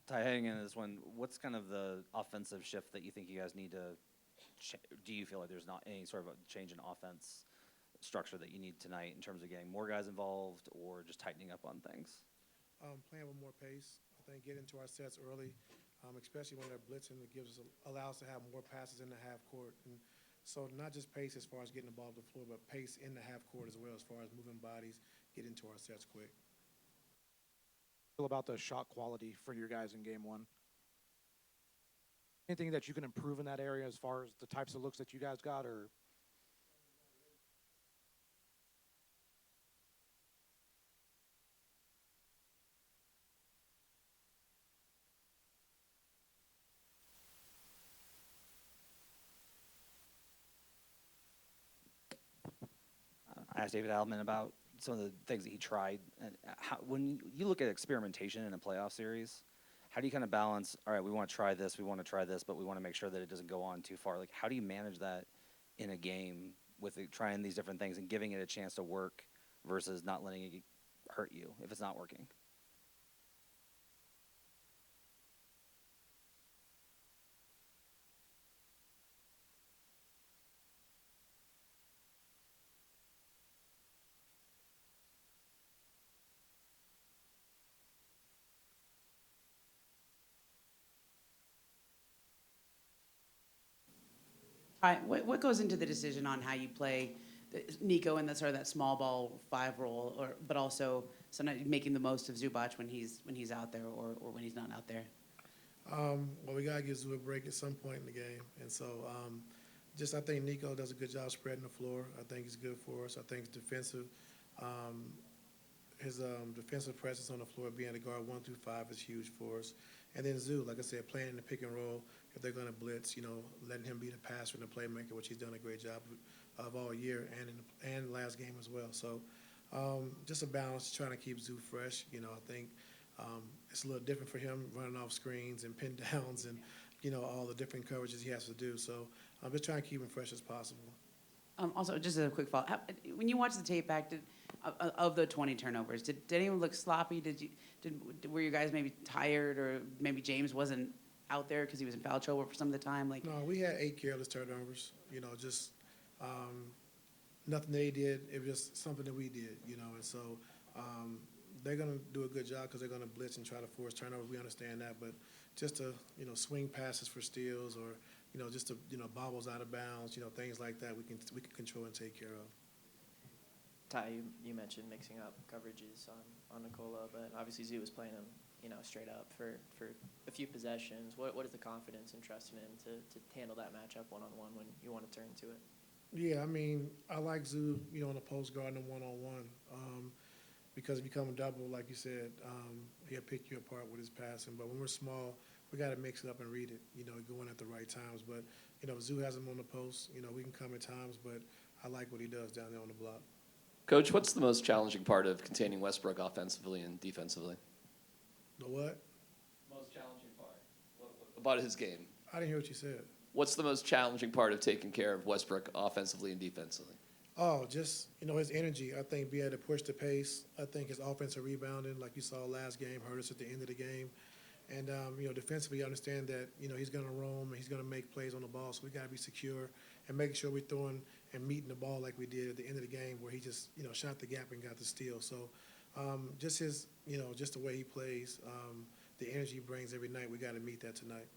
Ty, heading into this one, what's kind of the offensive shift that you think you guys need to? Do you feel like there's not any sort of a change in offense structure that you need tonight in terms of getting more guys involved or just tightening up on things? Playing with more pace. I think get into our sets early, especially when they're blitzing. It allows us to have more passes in the half court, and so not just pace as far as getting the ball to the floor, but pace in the half court as well as far as moving bodies, get into our sets quick. Feel about the shot quality for your guys in game one? Anything that you can improve in that area as far as the types of looks that you guys got, or? I asked David Alman about some of the things that he tried. And when you look at experimentation in a playoff series, how do you kind of balance, all right, we want to try this, but we want to make sure that it doesn't go on too far? Like, how do you manage that in a game with trying these different things and giving it a chance to work versus not letting it hurt you if it's not working? What goes into the decision on how you play Nico in the sort of that small ball five role, but also sometimes making the most of Zubac when he's out there or when he's not out there? Well, we gotta give Zoo a break at some point in the game, and so just I think Nico does a good job spreading the floor. I think he's good for us. I think his defensive. His defensive presence on the floor, being a guard 1 through 5, is huge for us. And then Zoo, like I said, playing in the pick and roll. If they're going to blitz, letting him be the passer and the playmaker, which he's done a great job of all year and last game as well. So just a balance, trying to keep Zoo fresh. I think it's a little different for him running off screens and pin downs and all the different coverages he has to do. So I'm just trying to keep him fresh as possible. Also, just a quick follow-up. When you watch the tape back, of the 20 turnovers, did anyone look sloppy? Were you guys maybe tired, or maybe James wasn't out there because he was in foul trouble for some of the time? No, we had 8 careless turnovers. Just nothing they did. It was just something that we did. And so they're gonna do a good job because they're gonna blitz and try to force turnovers. We understand that, but just to swing passes for steals or just to bobbles out of bounds, things like that we can control and take care of. Ty, you mentioned mixing up coverages on Nikola, but obviously Zoo was playing him, straight up for a few possessions. What is the confidence and trust in him to handle that matchup one-on-one when you want to turn to it? Yeah, I like Zoo, on the post guard and one-on-one because if you come double, like you said, he'll pick you apart with his passing. But when we're small, we got to mix it up and read it, going at the right times. But, if Zoo has him on the post, we can come at times, but I like what he does down there on the block. Coach, what's the most challenging part of containing Westbrook offensively and defensively? The what? Most challenging part about his game. I didn't hear what you said. What's the most challenging part of taking care of Westbrook offensively and defensively? Oh, just, his energy. I think being able to push the pace. I think his offensive rebounding, like you saw last game, hurt us at the end of the game. And, defensively, understand that, he's going to roam and he's going to make plays on the ball. So we got to be secure and making sure we're throwing and meeting the ball like we did at the end of the game where he just, shot the gap and got the steal. So just his, just the way he plays, the energy he brings every night, we got to meet that tonight.